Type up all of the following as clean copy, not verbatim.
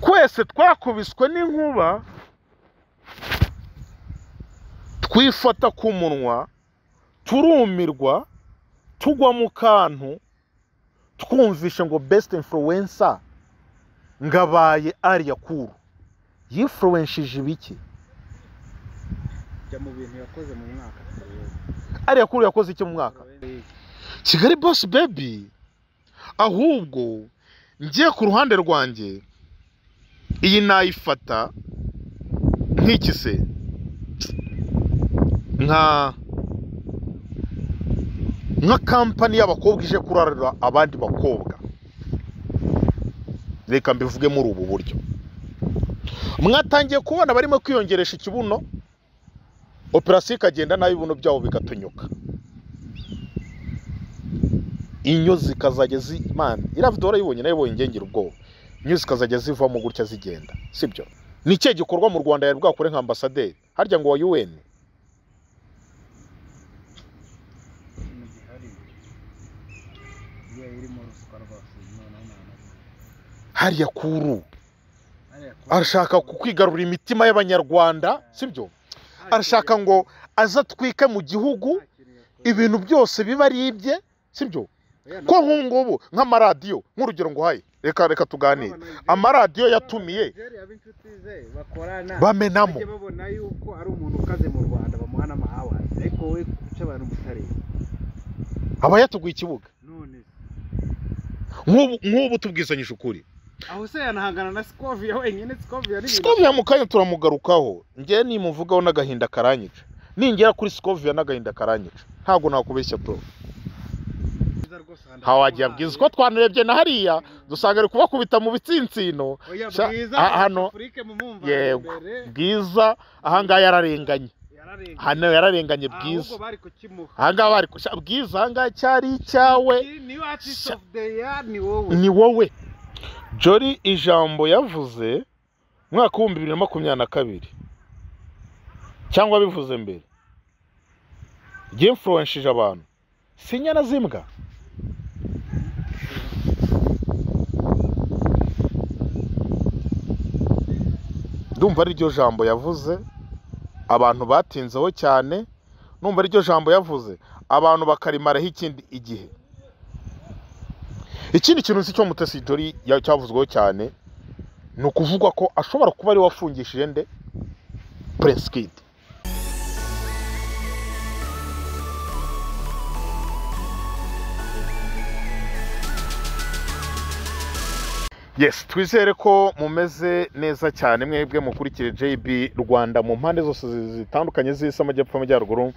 twese twakubiswe n'inkuba twifata ku munwa turumirwa tugwa mu kantu twumvishe ngo best influencer ngabaye Alliah kuru yifluenshije ibiki mu bintu yakoze mu mwaka Alliah kuru yakoze iki mu mwaka Kigali boss baby ahubwo ngiye ku ruhande rwanjye iyi nayifata nk'iki se nka kampani y'abakobwa ije kurarira abandi bakobwa reka mbivuge muri ubu buryo mwatangiye kubona barimo kwiyongeresha ikibuno operasiyo ikagenda nayo ibibuno byabo bigatonyuka inyo zikazajya zimana iravidora yibonye nayo yibonye ngengera ubwoba inyo zikazajya zivamo gutya zigenda sibyo ni cyo gikorwa mu Rwanda yari bwakore nka ambasaderi harya ngo wa UN Alliah kuru arashaka kukwigarura imitima y'abanyarwanda sibyo arashaka ngo azatwike mu gihugu ibintu byose biba ari ibye sibyo ko nk'ubu nk'amaradiyo nk'urugero ngo haye reka tuganire amaradiyo yatumiye bamenamo babona yuko ari umuntu ukaze mu Rwanda bamuha n'amahawa ariko we kuca abantu mutare aba yatuguye ikibuga none nk'ubu tubwizanyije ukuri aho se yanahangana na SCOVIA wenyine SCOVIA mu kanya turamugarukaho ngiye nimuvugaho n'agahinda karanyica ningera kuri SCOVIA n'agahinda karanyica ntago nakubeshya bro hawagiye abwiza ko twanarebye na hariya dusanga ari kubakubita mu bitsinsino hano bwiza ahanga yararenganye hano yararenganye bwiza ahanga bari bwiza ahanga cyari cyawe ni wowe Jori ijambo yavuze mwaka wa 2022 cyangwa bivuze mbere influenceje abantu sinya na zimbwa ndumva ari ryo jambo yavuze abantu batinzeho cyane numva ari ryo jambo yavuze abantu bakarimaraho ikindi igihe ikindi kintu si cyo Mutesi Jori cyavuzweho cyane ni ukuvugwa ko ashobora kuba ari wafungishije nde Prince Kid yes twizere ko mumeze neza cyane mwebwe mukurikire JB Rwanda mu mpande zose zitandukanye z'isi amajyepfo amajyaruguru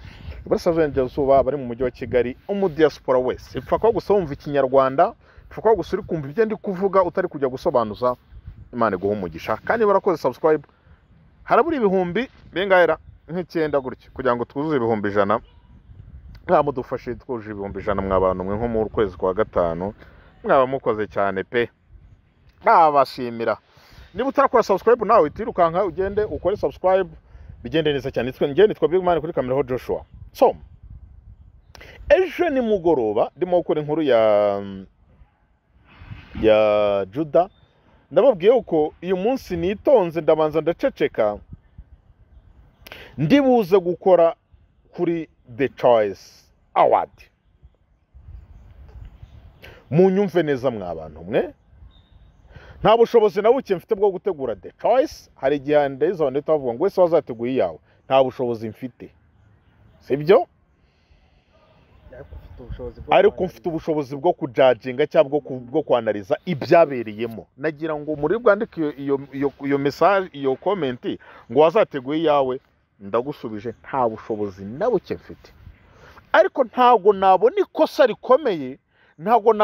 iburasirazuba bari mu mujyi wa Kigali umudiaspora wese ipfa ko gusomva ikinyarwanda ipfa ko gusuri kumva ibyo ndi kuvuga utari kujya gusobanuza Imana iguha umugisha kandi barakoze subscribe haraburi ibihumbi bengahera nk'icyenda gutyo kugira ngo twuzuze ibihumbi 100 mwamudufashe twuje ibihumbi 100 mwabantu mwe nko mu kwezi kwa gatanu mwaba mukoze cyane pe nabashimira niba utarakora subscribe nawe itirukanka ugende ukore subscribe bigende neza cyane nitwa Big Man kuri kamera ho Joshua so ejo ni mugoroba ndimo gukora inkuru ya Juda ndababwiye uko uyu munsi nitonze ndabanza ndaceceka ndibuze gukora kuri The Choice Award munyumve neza mwabantu mwe nta bushobozi na buke mfite bwo gutegura The Choice hari igihe ndeza abantu bavuga ngo wese wazateguye yawe nta bushobozi mfite sibyo ariko mfite ubushobozi bwo kujudginga cyangwa bwo kwanaliza ibyabereyemo nagira ngo muri bwandike iyo message iyo comment ngo wazateguye yawe ndagusubije nta bushobozi na buke mfite ariko ntago nabona ikosa rikomeye ntago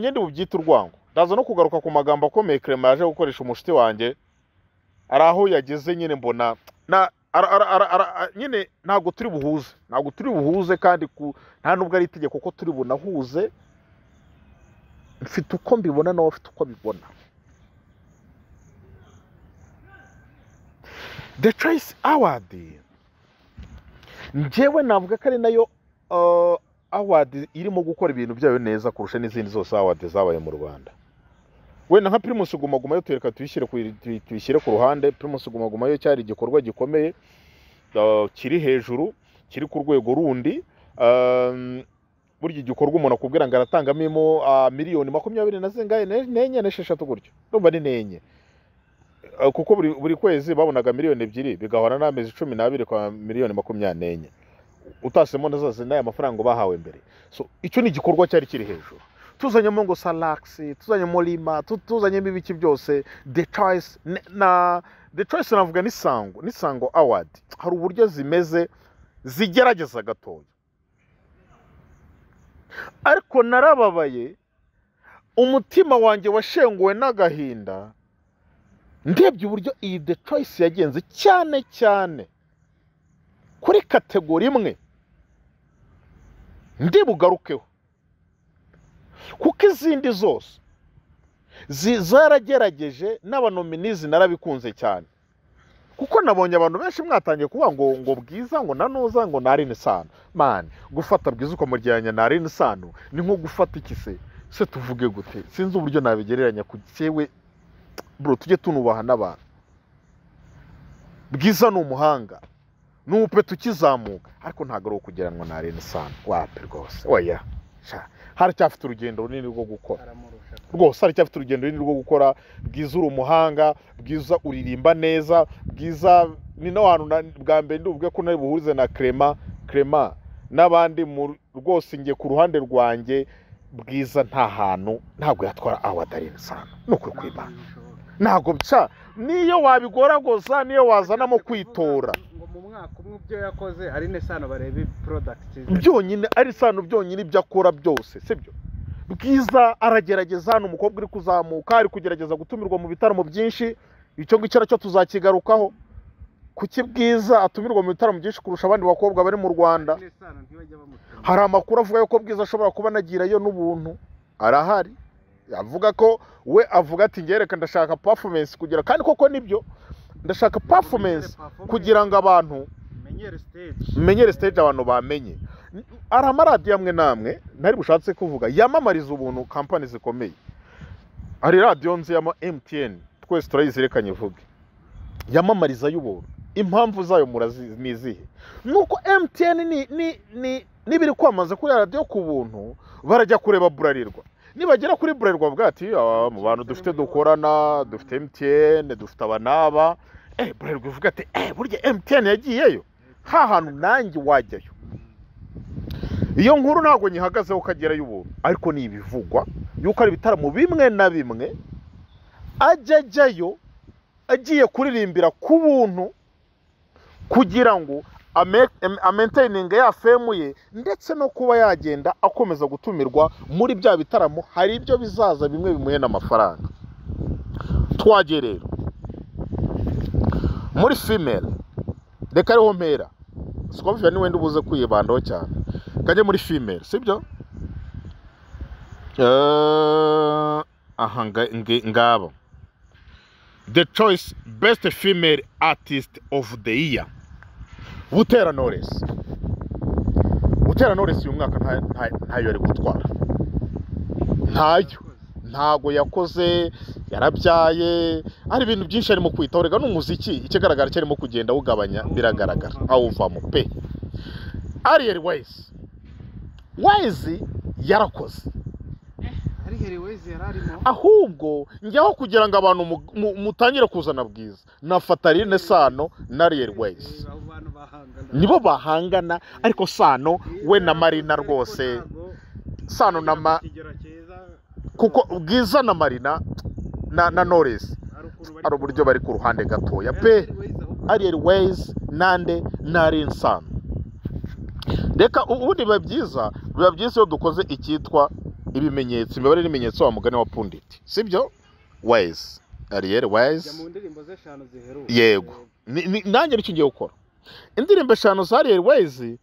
ngende bubyita urwango ndaza no kugaruka ku magambo akomeye Clement yaje gukoresha umushiti wanjye araho yageze nyine mbona nyine ntago turi buhuze kandi nta nubwo ari itegeko ko turi bunahuze mfite uko mbibona nawe afite uko bibona The Choice Award njyewe navuga ko ari nayo award irimo gukora ibintu byayo neza kurusha n'izindi zose award zabaye mu Rwanda wenda nka Primus Guma Guma yo tereka tuyishyire ku ruhande. Primus Guma Guma yo cyari igikorwa gikomeye kiri hejuru, kiri ku rwego rundi. Burya igikorwa umuntu akubwira ngo aratangamo miliyoni 20 na zingahe nenye n'esheshatu gutyo, ndumva ni nenye, kuko buri kwezi babonaga miliyoni 2 bigahora n'amezi 12 kwa miliyoni 24 utasemo nazaze n'aya mafaranga bahawe mbere. So icyo ni igikorwa cyari kiri hejuru. Tuzanyemo ngo Salax, tuzanyemo Lima, tuzanyemo ibiki byose, The Choice navuga nisango award. Hari uburyo zimeze zigerageza gatoya, ariko narababaye, umutima wanjye washenguwe n'agahinda ndebye uburyo iyi The Choice yagenze cyane cyane kuri kategori imwe ndibugarukeho, kuko izindi zose zaragerageje n'abanominizi narabikunze cyane, kuko nabonye abantu benshi mwatangiye kuvuga ngo Bwiza ngo nanuza ngo nari nisano. Man, gufata Bwiza ukamuryananya nari nisano ni nko gufata ikise se tuvuge gute, sinzi uburyo nabigereranya kucyewe bro. Tujye tunubaha n'abantu. Bwiza ni umuhanga, nupe tukizamuka, ariko ntago ari ukugeranwa nari nisano. Wapi rwose, oya hari cyafite urugendo runini rwo gukora rwose, hari cyafite urugendo runini rwo gukora. Bwiza uri umuhanga, Bwiza uririmba neza, Bwiza ni no hantu bwa mbere ndubwe ko nari buhurize na Clement n'abandi rwose. Ngiye ku ruhande rwanjye, Bwiza nta hantu ntabwo yatwara awadari nisano, nuko kwimana ntago bya niyo wabigoragoza, niyo wazanamo kwitora mu mwaka umwe byo yakoze ari nesano barebe product byonyine, ari sano byonyine ibyo akora byose, sibyo? Bwiza aragerageza, hano umukobwa uri kuzamuka, ari kugerageza gutumirwa mu bitaramo byinshi. Icyo ngicyo cyo tuzakigarukaho, kuki Bwiza atumirwa mu bitaramo byinshi kurusha abandi bakobwa bari mu Rwanda. Hari amakuru avuga yuko Bwiza ashobora kuba anagirayo n'ubuntu, arahari. Avuga ko we avuga ati ngereka ndashaka performance kugira, kandi koko nibyo, ndashaka performance kugira ngo abantu menyere stage abantu bamenye. Ari amaradiyo amwe namwe ntari bushatse kuvuga yamamariza ubuntu company zikomeye. Ari radiyo nzi ya MTN twese turayizerekanye vuge, yamamariza y'ubuntu. Impamvu zayo murazizihe? Nuko MTN nibiri kwamaza kuri radiyo ku buntu, barajya kureba Burarirwa. Nibagera kuri Burarirwa bwati mu bantu dufite dukorana, dufite MTN, dufite abanaba, Burarirwa ivuga ati burya MTN yagiyeyo, ha hantu nanjye wajyayo. Iyo nkuru ntago nyihagazeho ukagerayo ubuntu, ariko ni ibivugwa yuko ari bitaramo bimwe na bimwe ajyayo agiye kuririmbira ku buntu kugira ngo amaintaining ya fame ye, ndetse no kuba yagenda akomeza gutumirwa muri bya bitaramo. Hari ibyo bizaza bimwe bimuhe n'amafaranga. Twagiye rero muri female, reka ariho mpera, SCOVIA ni wenda ubuze kwibandaho cyane. Kajye muri female, sibyo? Ngabo The Choice Best Female Artist of the Year, Butera Knowless. Butera Knowless uyu mwaka ntayo ari gutwara, ntago yakoze, yarabyaye, ari ibintu byinshi arimo kwitaho. Rega n'umuziki ikigaragara cyarimo kugenda ugabanya, biragaragara awuvamo pe. Alliah Wise yarakoze, ahubwo njyaho kugira ngo abantu mutangire kuzana Bwiza nafata Rine Sano na Alliah Wise nibo bahangana, ariko Sano we na Marina rwose, Sano na kuko Bwiza na Marina na Knowless ari uburyo bari ku ruhande gatoya pe. Alliah Wise nande na Rine Sano. Reka ubundi biba byiza iyo dukoze icyitwa ibimenyetso, imibare n'ibimenyetso wa mugani wa punditi, sibyo? Wise, Alliah Wise mu ndirimbo ze 5 ziheruka, yego nanjye nicyo ngiye gukora. Indirimbo 5 za Alliah Wise,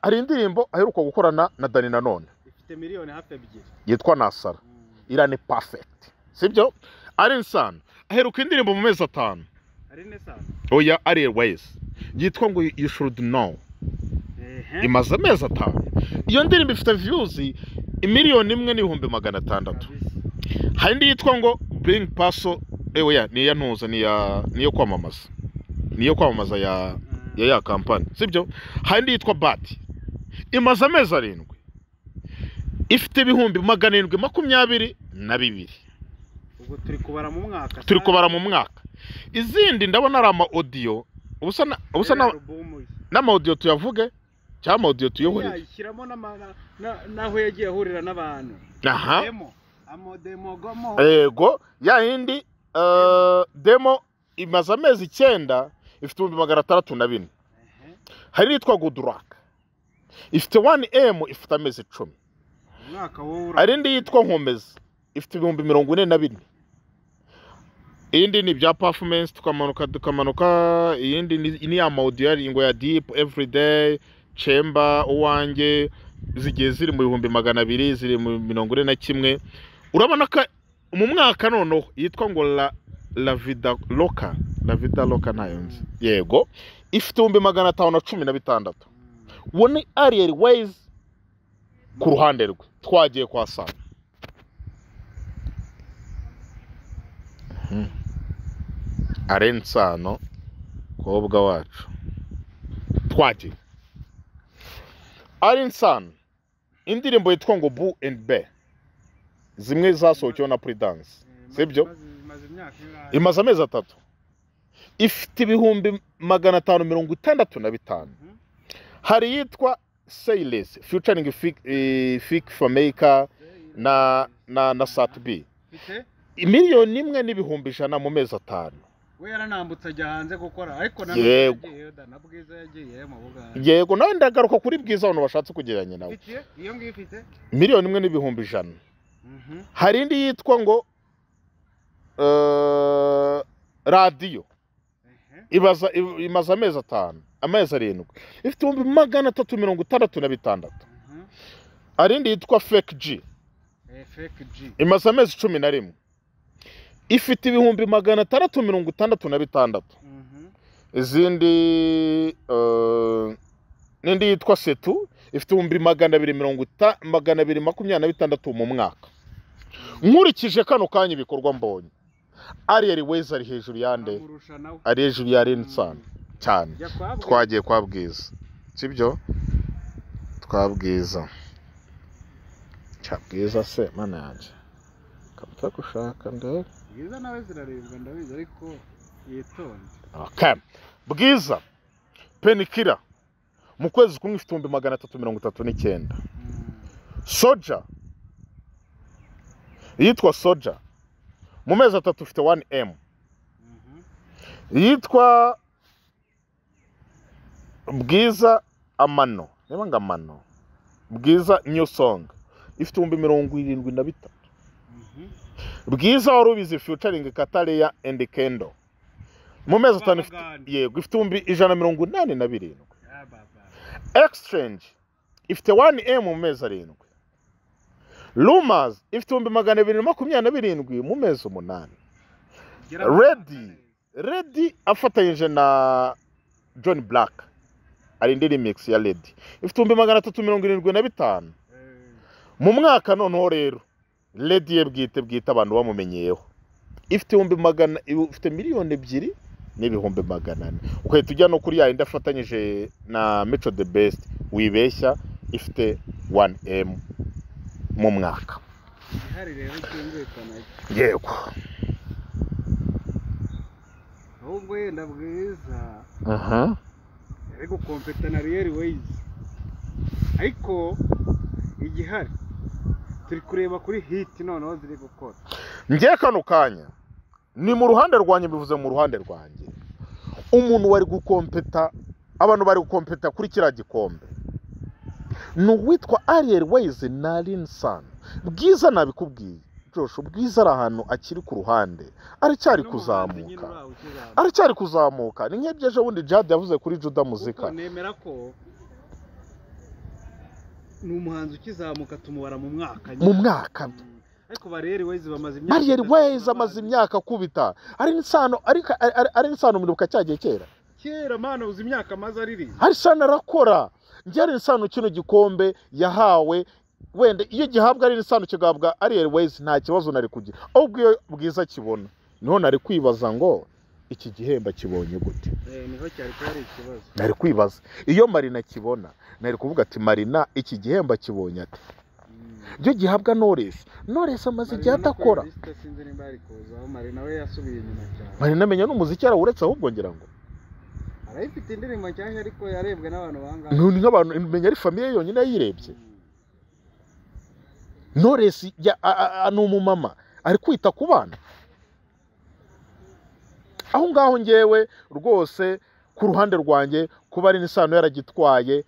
hari indirimbo aheruka gukorana na Dani nanone ifite miliyoni hafi 2 yitwa Nasara, irane perfect, sibyo? Alliah Sano aheruka indirimbo mu mezi 5, Alliah Sano oya Alliah Wise yitwa ngo You Should Know, imaze amezi 5. Iyo ndirimbo ifite views 1,600,000. Hari indi yitwa ngo being paso ya niya ntuza niyo kwamamaza ya kampani sibyo. Handi yitwa bati imaze amezi 7 ifite ibihumbi 722. ubwo turi kubara mu mwaka izindi ndabona ari ama audio ubusa n'ama audio tuyavuge cyangwa audio tuyohore yashyiramo naho yagiye ahurira n'abantu demo gomo yego ya hindi demo imaze amezi 9 ifite 604. hari yitwa Goodluck ifite 1M ifite amezi 10. mwaka wowe hari indi yitwa Nkomeza ifite 44. indi ni bya performance tukamanuka iyindi ni ya audio ingo ya deep everyday chamber uwanjye zigiye ziri mu 200 ziri mu 41. urabona ko mu mwaka noneho yitwa ngo la vida loca nayo nzi yego ifite 516. wone Alliah ways ku ruhande rwe twagiye kwa Sana Arensano kobwa wacu twagiye Arensano indirimbo yitwa ngo Bu and Be zimwe zasohokewe na Prudence sibyo imaze amezi 3 ifite ibihumbi 565. hari yitwa Sayless featuring Fik Fameka na Satb miliyoni 1 n'ibihumbi 100 mu mezi 5. we yaranambutse ajya hanze gukora ariko na Bwiza yagiye mu Buganda yego nawe ndagaruka kuri Bwiza abantu bashatse kugeranya nawe iyo ngiyo ifite miliyoni 1 n'ibihumbi 100. hari indi yitwa ngo radio imaze amezi 5 amezi 7 ifite 366. hari indi yitwa Fake G imaze amezi 11 ifite ibihumbi 666. izindi nindi yitwa Setu ifite 226 mu mwaka. nkurikije kano kanya ibikorwa mbonye Alliah ways ari hejuru yande ari hejuru ya Arensano cyane. twagiye kwa Bwiza sibyo twabwiza cyabwiza se mana yanje kapfa gushaka ndebe Bwiza nawe zirarebwa ndabizi ariko yitonze. Okay. Bwiza Penikira mu kwezi kumwe ifite 339. Soja yitwa Soja mu mezi 3 ifite 1M. yitwa Bwiza Amano niba ngamano Bwiza New Song ifite 73. Bwiza warubizi featuring Alliah and Kendo mu mezi 5 yego ifite 187. Exchange ifite 1M mu mezi 7. Rumors ifite 227 mu mezi 8. Ready afatanyije na John Black ari indi remix ya Ready ifite 375. mu mwaka noneho rero Ready ye bwite abantu bamumenyeyeho ifite ifite miliyoni 2 n'ibihumbi 400. uko tujya no kuri ya indi afatanyije na Metro the Best wibeshya ifite 1M mu mwaka. Hari rero cyumvikana yego ahubwo yenda Bwiza ariko kompeta na Alliah ways ariko igihari turi kureba kuri hit noneho ziri gukora. ngiye kano kanya ni mu ruhande rwanye bivuze mu ruhande rwanjye umuntu wari gukompeta abantu bari gukompeta kuri kira gikombe n'uwitwa Alliah ways na Arensano. Bwiza nabikubwiye Josh Bwiza ari ahantu akiri ku ruhande aracyari kuzamuka ni nk'ibyeje bundi Jade yavuze kuri Juda muzika nemera ko n'umuhanzi ukizamuka tumubara mu mwaka ariko Alliah ways amaze imyaka kubita Arensano mwibuka cyagiye kera mana uzi imyaka maze ariri Arensano arakora njye Arensano kino gikombe yahawe wenda iyo gihabwa ari isano kigabwa ari Airways nta kibazo nari kugira ahubwo iyo Bwiza kibona niho nari kwibaza ngo iki gihemba kibonye gute niho cyari kwari ikibazo nari kwibaza iyo Marina kibona nari kuvuga ati Marina iki gihemba kibonye ati byo gihabwa Knowless amaze igihe atakora sinzi nimba ari kuza Marina we yasubiye inyuma cyane Marina amenya n'umuziki arawuretse ahubwo ngira ngo arayifite indirimbo cyane ariko yarebwe n'abantu banga ni nk'abantu menya ari famille yonyine yayirebye Knowless ni umumama ari kwita ku bana aho ngaho ngewe rwose ku ruhande rwanjye kuba ari n'isano yaragitwaye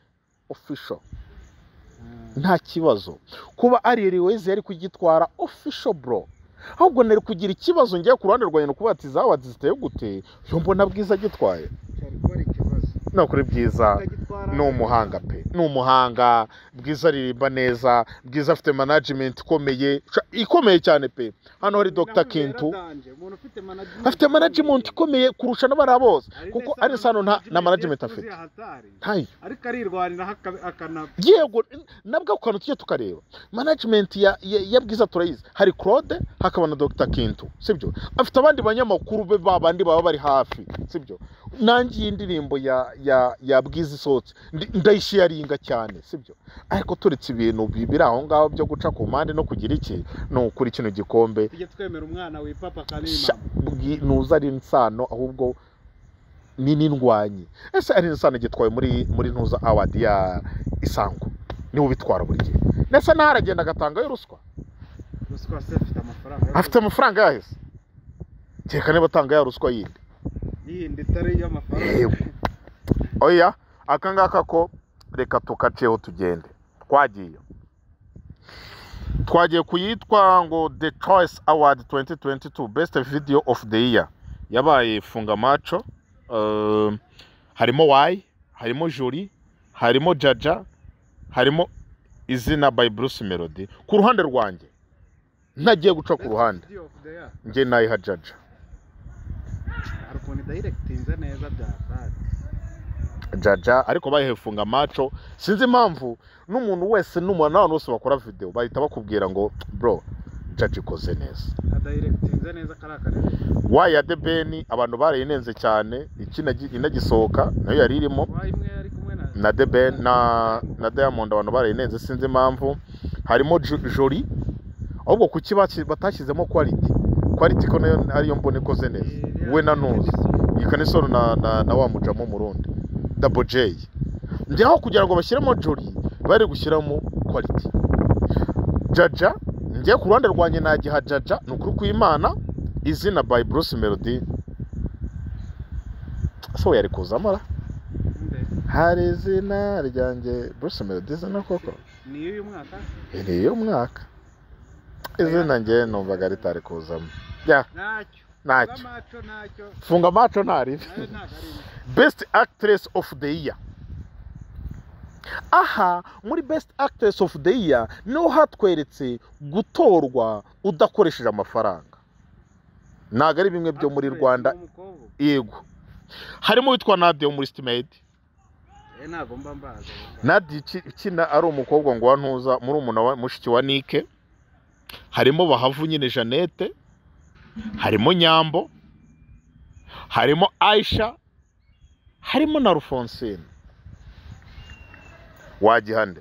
official nta kibazo kuba ari Airways yari kugitwara official bro ahubwo nari kugira ikibazo ngiye ku ruhande rwanjye no kuba ati zawa ziteye gute yo mbona Bwiza gitwaye no kuri Bwiza ni umuhanga pe ni umuhanga Bwiza aririmba neza Bwiza afite management ikomeye cyane pe hano hari Dr Kintu afite management ikomeye kurusha n'abari bose kuko ari sano na management afite hayi ariko arirwanira akana yego nabwo ukantu tujye tukareba management ya Bwiza turayizi hari Claude hakaba na Dr Kintu sibyo afite abandi banyamakuru be babandi baba bari hafi sibyo nangiye indirimbo ya Bwiza isotse ndayisharinga cyane sibyo ariko turetse ibintu bibiri aho ngaho byo guca ku mpande no kugira iki no kuri kino gikombe tujye twemera umwana wipapa kanima nuza ari insano ahubwo ni n'indwanyi ese ari insano gitwaye muri ntuza award ya Isango niwe bitwara buri gihe nese naharagenda agatanga ruswa se afite amafaranga yahise cyeka niba atanga ya ruswa yindi itari y'amafaranga oya akangaka ko reka tukaceho tugende twagiye kuyitwa ngo The Choice Award 2022 Best Video of the Year yabaye funga macho harimo Y harimo Jolie harimo Jaja harimo izina by Bruce Melody ku ruhande rwanjye ntagiye guca ku ruhande nge nayiha Jaja ariko directinze neza byafata Jaja ariko bayihefunga macho sinzi impamvu n'umuntu wese n'umwana wose bakora video bahita bakubwira ngo bro Jaja ikoze neza directinze neza karakarere waya de Beni abantu barayinenze cyane inagisohoka nayo yari irimo na de Ben na Diamond abantu barayinenze sinzi impamvu harimo Jolie ahubwo kuki batashyizemo quality ko nayo ariyo mbone ikoze neza we na Nuzi ikanisoro na wa mujamo murundi Double J ndiho kugira ngo bashyiremo Jolie bari gushyiramo quality Jaja ngiye ku ruhande rwanye nagiha Jaja nukuri kw'Imana izina by Bruce Melody so yari kuzamara hari izina ryanjye Bruce Melody izina koko niyo uyu mwaka izina ngiye numvaga ritari kuzamo ntacyo funga macho ntari Best Actress of the Year aha muri Best Actress of the Year niho hatweretse gutorwa udakoresheje amafaranga ntago ari bimwe byo muri Rwanda yego harimo witwa Nadia muri Estimate ntago mba mbaza Nadia kina ari umukobwa ngo wantuza muri umuna wa mushiki wa Nike harimo Bahavu nyine Jeannette harimo Nyambo harimo Aisha harimo na Alphonsine wagihande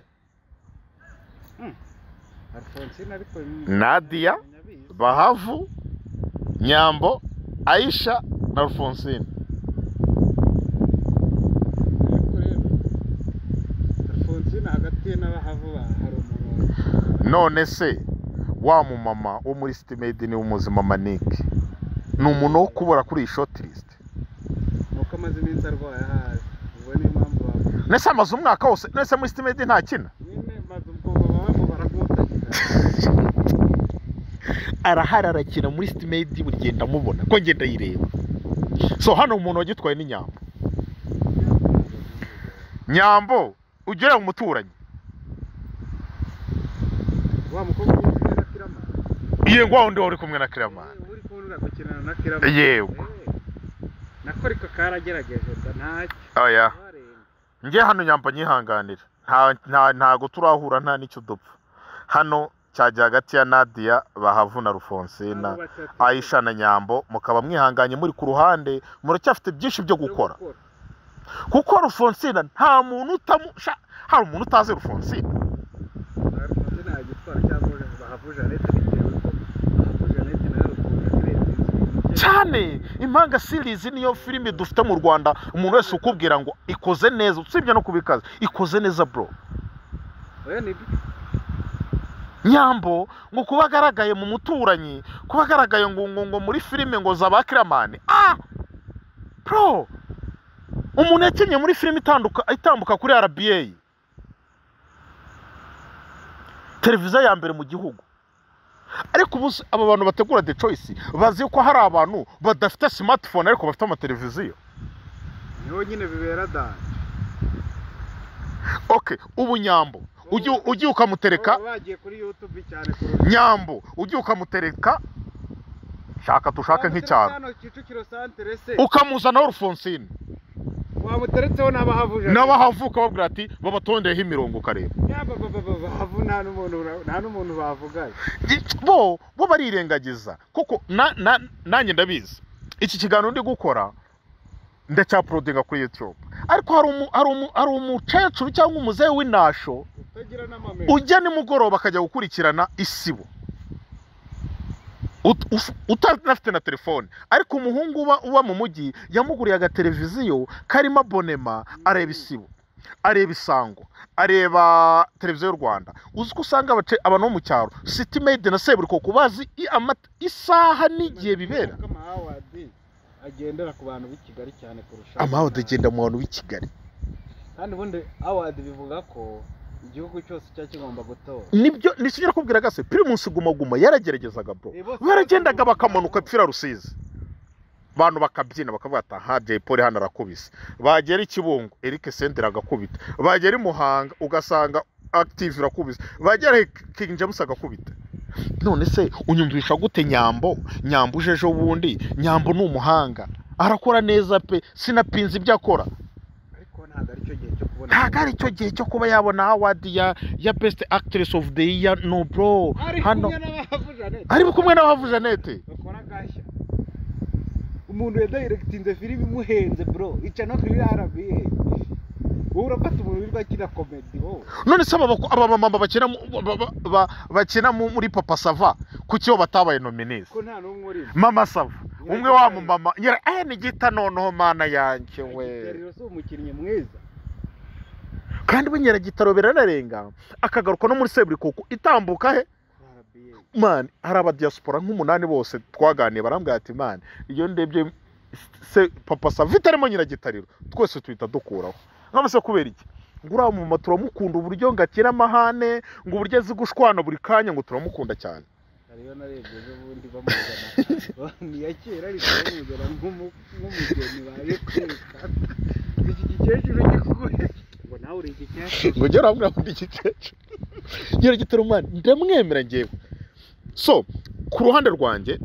Nadia Bahavu Nyambo Aisha na Alphonsine hagati n'Abahavu hari umuntu none se wa mu mama wo muri Estimate ni umuzima Manike ni umuntu wo kubura kuri shortlist nuko amaze iminsi arwaye haje ubwo ni impamvu nese amaze umwaka wose nese muri Estimate nta kina nyine maze ubwoba baba baragutakira araharakina muri Estimate burigenda mubona ko ngenda yireba so hano umuntu wagitwaye ni Nyambo ugera mu muturanyi wa mukobwa uri kumwe na Kirama iye ngo wundi uri kumwe na Kirama uri kubona gukinana na Kirama yego nakoriko karagerageje ntacyo oya ngiye hano Nyambo nyihanganira ntago turahura nta nicyo dupfa hano cyajya hagati ya Nadia Bahavu na Rufonsina Aisha na Nyambo mukaba mwihanganye muri ku ruhande muracyafite byinshi byo gukora kuko Rufonsina nta muntu utamusha hari umuntu utazi Rufonsina cyane impanga series niyo filime dufite mu Rwanda umuntu wese ukubwira ngo ikoze neza usibye no kubikaza ikoze neza bro Nyambo ngo kubagaragaye mu muturanyi kubagaragaye ngo muri filime ngo zabakiramane bro umuntu yakenye muri filime itambuka kuri RBA televiziyo ya mbere mu gihugu ariko ubu aba bantu bategura The Choice bazi ko hari abantu badafite smartphone ariko bafite amateleviziyo niho nyine bibera da okay ubu Nyambo ugiye ukamutereka bagiye kuri YouTube cyane Nyambo ugiye ukamutereka shaka tushake nk'icyaro ukamuzanaho Rufonsina wamuteretseho n'abahavuka babwira ati babatondeyeho imirongo ukareba nta n'umuntu bavugaye bo barirengagiza kuko nanjye ndabizi iki kiganiro ndi gukora ndacyaporodinga kuri YouTube ariko hari umukecuru cyangwa umuzehe w'inasho ujya nimugoroba akajya gukurikirana isibo utanafite na telefone ariko umuhungu uba mu mujyi yamuguriye agateleviziyo karimo abonema areba isibo areba isango areba televiziyo y'u Rwanda uzi ko usanga abantu bo mu cyaro City Made na Seburiko kubazi isaha n'igihe bibera agendera ku bantu b'i Kigali cyane kurusha amawadi agenda mu bantu b'i Kigali kandi ubundi award bivuga ko igihugu cyose cyakigomba gutora nibyo nishimira kubwira gase Primus Guma yarageragezaga bro baragendaga bakamanuka pfira Rusizi bantu bakabyina bakavuga ati ha Jay Polly hano arakubise bagera ikibungo Eric Sendera agakubita bagera imuhanga ugasanga active irakubise bagera King James agakubita none se unyumvisha gute Nyambo ujejo bundi Nyambo ni umuhanga arakora neza pe sinapinze ibyo akora ariko ntago ari cyo gihe cyo kubona ntago ari cyo gihe cyo kuba yabona award ya best actress of the year no bro hano ari kumwe n'abahavu Jeannette bakora gashya umuntu yadirectinze filime imuhenze bro ica no kuri RBA urafata umuntu wirwa kira comedy none se aba mama bakina muri Papa Sava kuki yo batabaye nominees ko nta numwe uri Mama Sava umwe wa mama nyira ni gita noneho mana yanjye we rero so umukinnyi mwiza kandi bunyera gitaro beranarenga akagaruka no muri Seburiko itambuka he man hari aba diaspora nk'umunani bose twaganiye barambwira ati man iyo ndebye se Papa Sava vitarimo nyira gitariro twese twita dukuraho nk'abase kubera iki ngura mu maturo mukunda uburyo ngakira amahane ngo uburyo azi gushwana buri kanya ngo turamukunda cyane ariyo narebye n'ubundi bamuzana ni yakera ariko bamuzana nk'umugeni baje kweka iki gikecuru gikuye ngo nawe uri igikecuru ngo gera hamwe ndi igikecuru nyira gitero man ndamwemera ngewe so ku ruhande rwanjye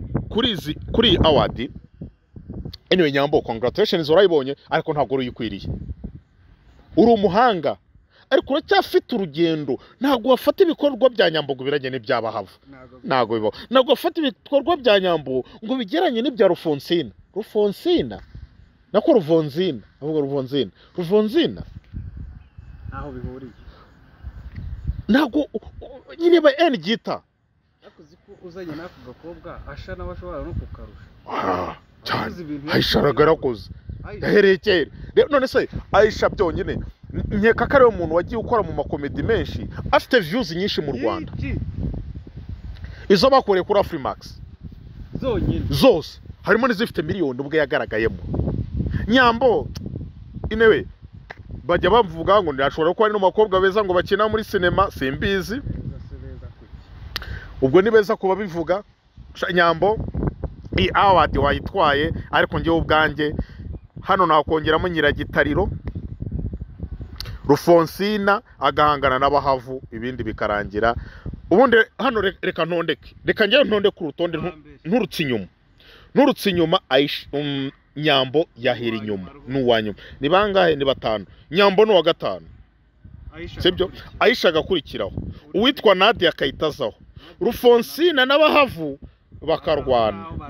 kuri award anyway Nyambo congratulations urayibonye ariko ntabwo uyikwiriye uri umuhanga ariko uracyafite urugendo ntabwo wafata ibikorwa bya Nyambo ngo biranye n'ibyabahavu ntabwo bibaho ntabwo wafata ibikorwa bya Nyambo ngo bigeranye n'ibya Rufonsina nako Ruvonzina naho bihuriye ntabwo nyine ba ngita nakuzi ko uzanye nako gakobwa asha n'abashobora no kukarusha cyane ayisharagara koze yahereye kera none se Aisha byonyine nkeka ko ari umuntu wagiye ukora mu makomedi menshi afite views nyinshi mu Rwanda izo bakoreye kuri Afrimax zose harimo n'izifite miliyoni ubwo yagaragayemo Nyambo inewe bajya bavuga ngo ndashobora ko ari no makobwa beza ngo bakina muri cinema simbizi ubwo ni beza kuba bivuga Nyambo iyi award wayitwaye ariko ngewe ubwanjye hano nakongeramo nyiragitariro Rufonsina agahangana n'abahavu ibindi bikarangira ubundi hano reka ngewe ntondeke urutonde nturutse inyuma Nyambo yahera inyuma n'uwanyuma ni bangahe ni batanu Nyambo n'uwa gatanu sibyo Aisha agakurikiraho uwitwa Nadia akayitazaho Rufonsina n'abahavu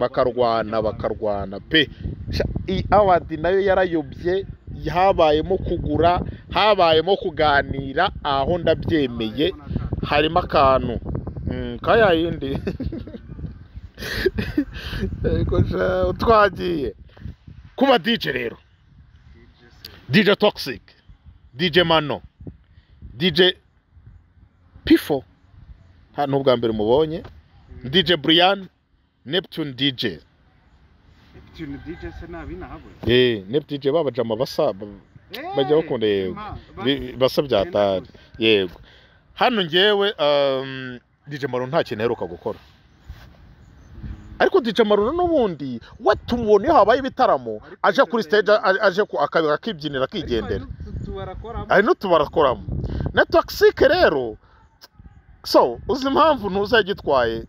bakarwana pe award nayo yarayobye habayemo kugura habayemo kuganira aho ndabyemeye harimo akantu kaya yindi twagiye kuba DJ rero DJ Toxic DJ Mano DJ Pifo hano ubwa mbere mubonye DJ Brian Neptune DJ se nabi nabo Neptune DJ babajama basaba bajya bakunda yego basabyatari yego hano ngewe DJ Maro nta kintu heruka gukora ariko DJ Maro n'ubundi watumubone habaye ibitaramo aje kuri stage aje akabyinira akigendera ari no tubarakoramo na Toxic rero so uzi impamvu ntuzagitwaye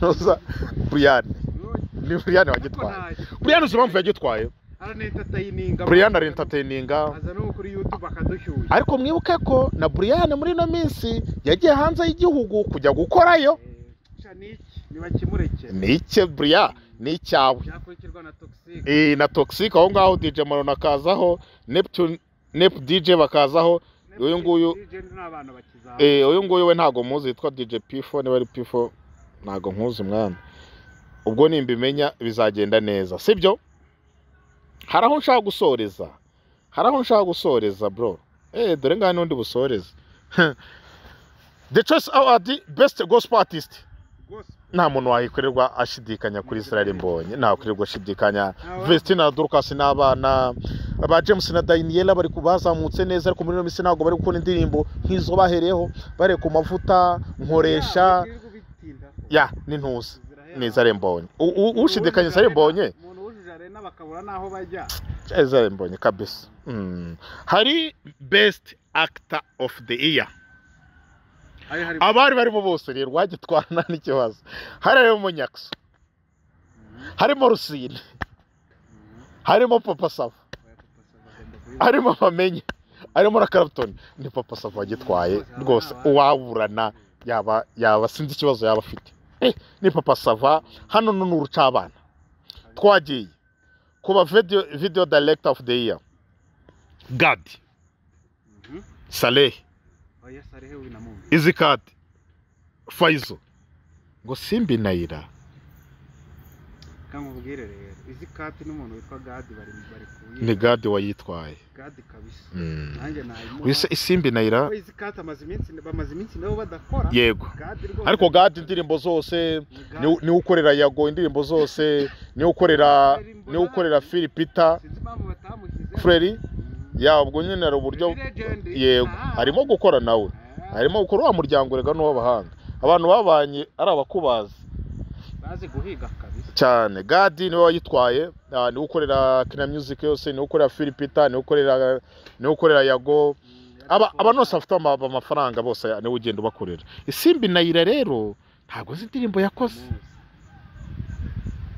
noza Brian ni Brian wagitwaye Brian uzi impamvu yagitwaye Brian ari entertaininga aza no kuri YouTube akadushyuye ariko mwibuke ko na Brian muri no minsi yagiye hanze y'igihugu kujya gukorayo nike Brian ni cyawe na Toxic aho ngaho DJ Maro nakazaho Neptune DJ bakazaho uyu nguyu uyu nguyu we ntago muzi yitwa DJ Pifo niba ari Pifo ntago nkuzi mwana ubwo nimbimenya bizagenda neza sibyo haraho nshaka gusoreza bro dore ngana n'undi busoreza The Choice Award Best Gospel Artist nta muntu wahikorerwa ashidikanya kuri Israel Mbonye nta kurirwa ashidikanya Vestina Dorcas n'abana aba James na Daniela bari kubazamutse neza ariko muri no misi ntago bari gukora indirimbo nk'izo bahereyeho bare ku mavuta nkoresha ya n'intuza Israel Mbonye ushidikanya Israel Mbonye umuntu wujujare n'abakabura naho bajya Israel Mbonye kabisa hari Best Actor of the Year abari barimo bose rero wagitwarana n'ikibazo harimo Munyakso harimo Rusine harimo Papa Sava harimo Bamenye harimo na Clapton ni Papa Sava wagitwaye rwose uwaburana yaba sinzi ikibazo yaba afite ni Papa Sava hano n'urucabana twagiye kuba video director of the year God Saleh Izikad Faizo ngo Simbi Naira kamubwire rero Izikad n'umuntu witwa God bari kuyi ni God wayitwaye God kabisa nanjye nayimo wise Isimbi Naira Izikad bamaze iminsi nabo badakora yego ariko God indirimbo zose ni ukorera Yago indirimbo zose ni ukorera Philipita Freri ya ubwo nyine ari uburyo yego harimo gukora nawe harimo gukora wa muryango rega no w'abahanga abantu babanye ari abakubazi bazi guhiga kabisa cyane Gadi niwe wayitwaye ni ukorera Kina Music yose ni ukorera Philipita ni ukorera Yago aba nose afite amafaranga bose ni ugenda ubakorera Isimbi Naira rero ntago zindirimbo yakoze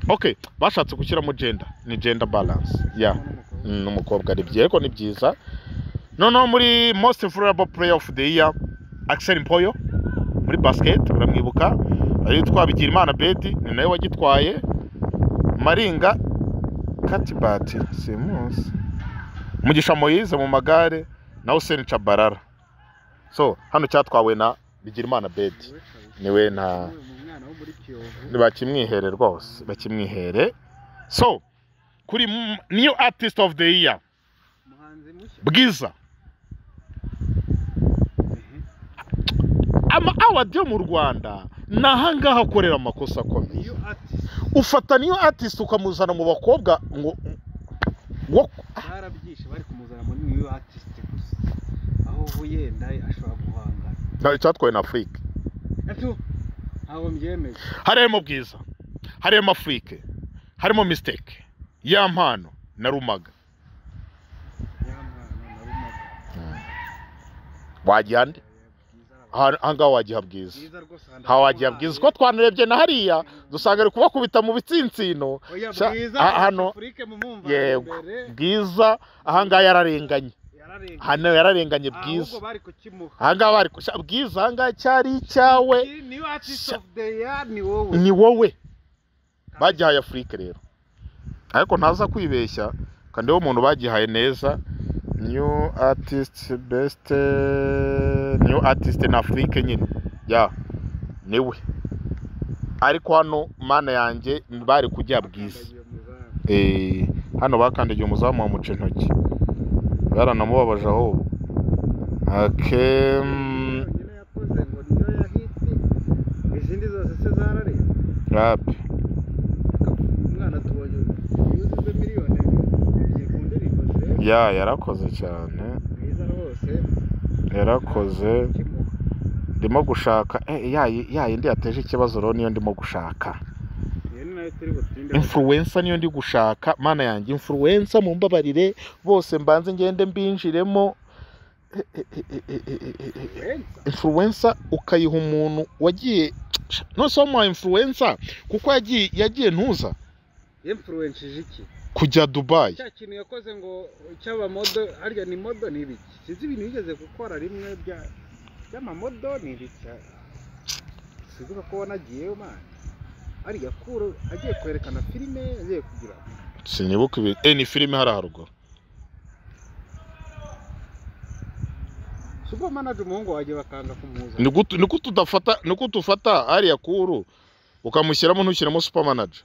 okay bashatse gushyiramo gender ni gender balance ya n'umukobwa ari byiza ariko ni byiza noneho muri most valuable player of the year Axel Mpoyo muri basket uramwibuka ari twabigira Imana Bedi ni nawe wagitwaye Maringa Katibati Simus Mugisha Moise mu magare na Hussein Chabarara so hano cyatwawe na bigira Imana Bedi niwe nta bakimwihere rwose bakimwihere so kuri new artist of the year Bwiza award yo mu Rwanda nahangaha akorera amakosa akomeye ufata niyo artist ukamuzana mu bakobwa ngo barabyishe bari kumuzana muri new artist aho uyenda ashobora guhangana cyatwaye na Afrique aho mbyemeye harimo Bwiza harimo Afrique harimo Mistake Yampano na Rumaga wajyande hanga wagiha Bwiza hawagiha Bwiza ko twanarebye na hariya dusanga ari kubakubita mu bitsintsino hano yego Bwiza ahanga yararenganye hano yararenganye Bwiza ahubwo bari kukimuha ahangaha bari Bwiza ahangaha cyari icyawe niyo artist of the year ni ni wowe bagihaye Afrique rero ariko ntaza kwibeshya kandi wo umuntu bagihaye neza new artist best new artist in Afrique nyine ya niwe ariko hano mana yanjye bari kujya Bwiza hano bakandagiye umuzamu wa muce ntoki baranamubabaje aho yakoze ngo niyo yahiti izindi zose se zarare rapi umwana tubonye yuzuze miliyoni yikundirimbo yarakoze cyane mwiza rwose yarakoze ndimo gushaka yindi yateje ikibazo rero niyo ndimo gushaka influencer niyo ndi gushaka mana yanjye influencer mumbabarire bose mbanze ngende mbinjiremo influencer ukayiha umuntu wagiye no so mu influencer kuko yagiye ntuza influencer iki kujya Dubai cya kintu yakoze ngo cyaba modo harya ni modo ni ibiki sinzi ibintu yigeze gukora rimwe by'amamodo ni ibiki sivuga ko wanagiyeyo man ari yakuru agiye kwerekana filime agiye kugira sinibuka ni filime haruguru super manager umuhungu waje bakanga kumuza niko tufata ari yakuru ukamushyiramo ntushyiramo super manager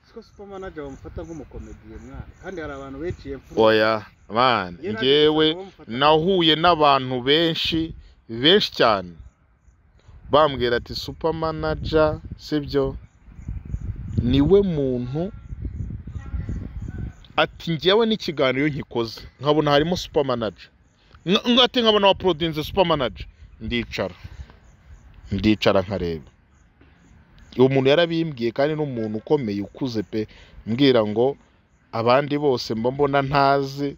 siko super manager bamufata nk'umukomediye mwana kandi hari abantu benshi oya man ngewe nahuye n'abantu benshi cyane bambwira ati super manager sibyo niwe muntu ati ngewe n'ikiganiro nkikoze nkabona harimo super manager ngati nkabona wa produce super manager ndicara nkareba uwo muntu yarabimbwiye kandi n'umuntu ukomeye ukuze pe mbwira ngo abandi bose mbona ntazi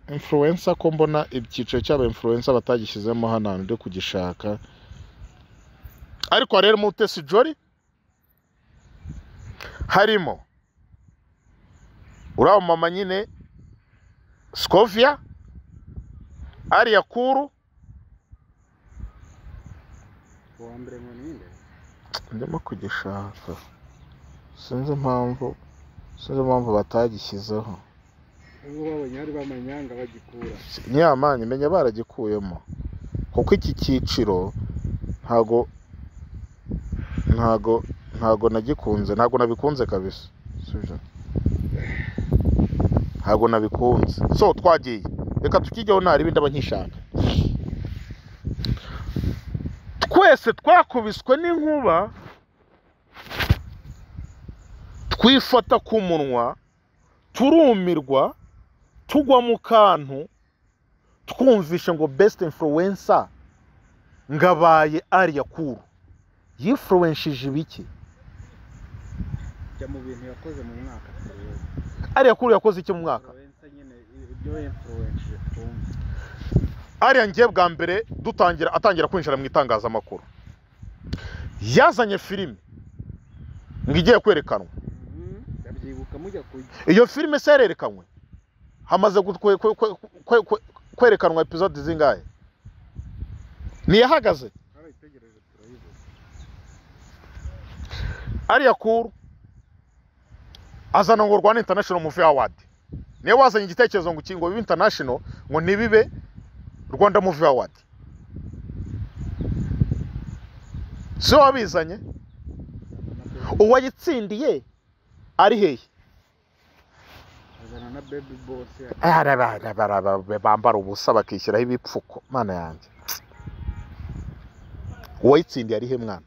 influencer ko mbona icyiciro cy'aba influencer batagishyizemo hano ndo kugishaka ariko rero Mutesi Jolly harimo uraho mama nyine SCOVIA Alliah kuru wambere ngo ninde ndimo kugishaka sinzi impamvu batagishyizeho ubu babonye hari bamanyanga bagikura nyamanye menya baragikuyemo kuko iki cyiciro ntago nagikunze ntago nabikunze kabisa ntago nabikunze so twagiye reka tukijyaho ntari bindi abankishaka twese twakubiswe n'inkuba twifata ku munwa turumirwa tugwa mu kantu twumvishe ngo best influencer ngabaye Alliah kuru yifluenshije ibiki mu bintu yakoze mu mwaka Alliah kuru yakoze iki mu mwaka Alliah ngiye bwa mbere atangira kwinjira mu itangazamakuru yazanye filime ngiye kwerekanwa ndabyibuka mujya kujya iyo filime se yarerekanwe hamaze kwerekanwa episode zingahe niyahagaze Alliah kuru azana ngo Rwanda International Movie Award niwe wazanye igitekerezo ngo kingo bibe international ngo nibibe Rwanda Movie Award so wabizanye uwayitsindiye ari hehe azana na baby boss bambara ubusa bakishyiraho ibipfuko mana yanjye uwayitsindiye ari he mwana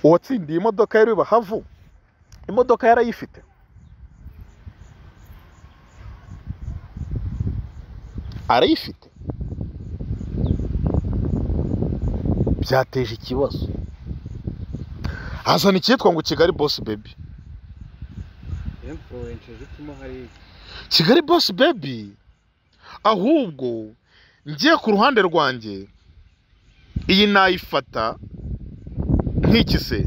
uwatsindiye imodoka yari bahavu imodoka yarayifite arayifite byateje ikibazo hazana icyitwa ngo Kigali Boss Baby Kigali Boss Baby ahubwo ngiye ku ruhande rwanjye iyi nayifata nk'iki se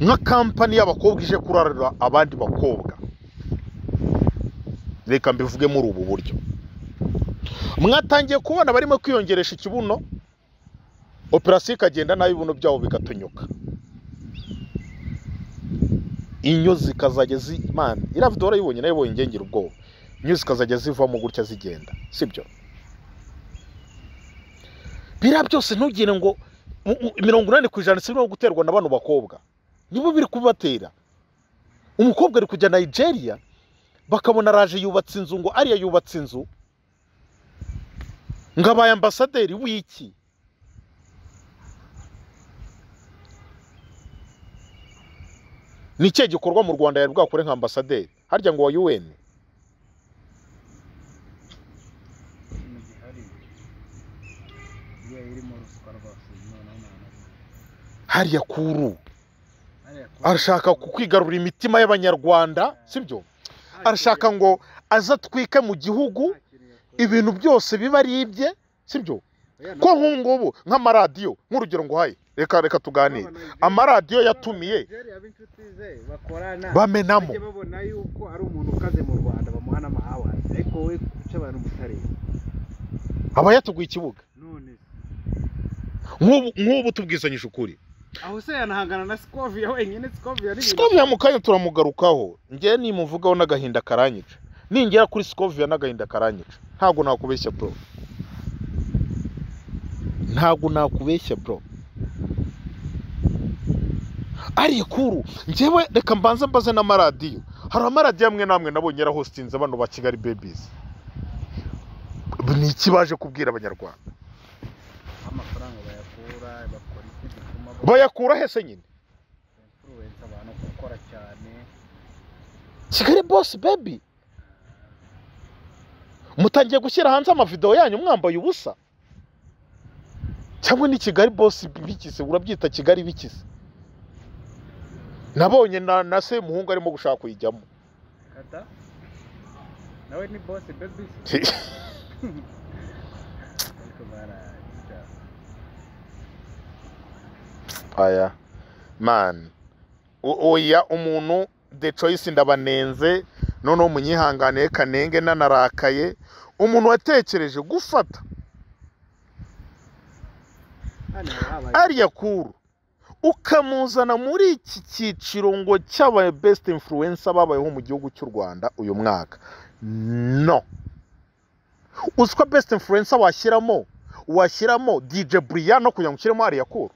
nka kampani y'abakobwa ije kurarira abandi bakobwa. Reka mbivuge muri ubu buryo. Mwatangiye kubona barimo kwiyongeresha ikibuno, operasiyo ikagenda nayo ibibuno byabo bigatonyuka. Inyo zikazajya zimana. Iriya video urayibonye nayo ibonye ngengera ubwoba. Inyo zikazajya zivamo gutya zigenda. Sibyo? Biriya byose ntugire ngo 80% sibyo guterwa na bano bakobwa. Nibo biri kubatera. Umukobwa ari kujya Nigeria bakabona raje yubatse inzu ngo Alliah yubatse inzu. Ngabaye ambasaderi w'iki? Ni cyo gikorwa mu Rwanda yari bwakore nka ambasaderi. Harya ngo wa UN. Hariya kuru arashaka kukwigarura imitima y'abanyarwanda, sibyo? Arashaka ngo azatwike mu gihugu ibintu byose biba ari ibye, sibyo? Ko nk'ubu nk'amaradiyo nk'urugero ngo haye reka tuganire. Amaradiyo yatumiye bamenamo babona yuko ari umuntu ukaze mu Rwanda bamuhana amahawa, ariko we kuca abantu mutareba aba yatuguye ikibuga. none nk'ubu tubwizanyije ukuri. aho se yanahangana na SCOVIA wenyine. SCOVIA mu kanya turamugarukaho. Ngiye nimuvugaho n'agahinda karanyica. Ningera kuri SCOVIA n'agahinda karanyica. Ntago nakubeshya bro. Ntago nakubeshya bro. Ari kuru ngewe reka mbaze n'amaradiyo. Hari amaradiyo amwe namwe nabonye ra hostinze bano ba Kigali Babies. Ni ikibaje kubwira abanyarwanda. Amafaranga bayakura bakora iki gituma bayakura hese nyine influence abantu gukora cyane. Kigali Boss Baby mutangiye gushyira hanze amavideo yanyu mwambaye ubusa, cyangwa ni Kigali Boss bikise? Urabyita Kigali bikise? Nabonye na se muhungu arimo gushaka kuyijyamo. Kata nawe ni Boss Baby. Aya man oya umuntu the choice ndabanenze none umunyihangane kanenge nanarakaye. Umuntu watekereje gufata Alliah kuru ukamuzana muri iki cyiciro ngo cy'aba best influencer babayeho mu gihugu cy'u Rwanda uyu mwaka. No, uziko best influencer washyiramo DJ Brian no kugira ngo ushyiremo Alliah kuru.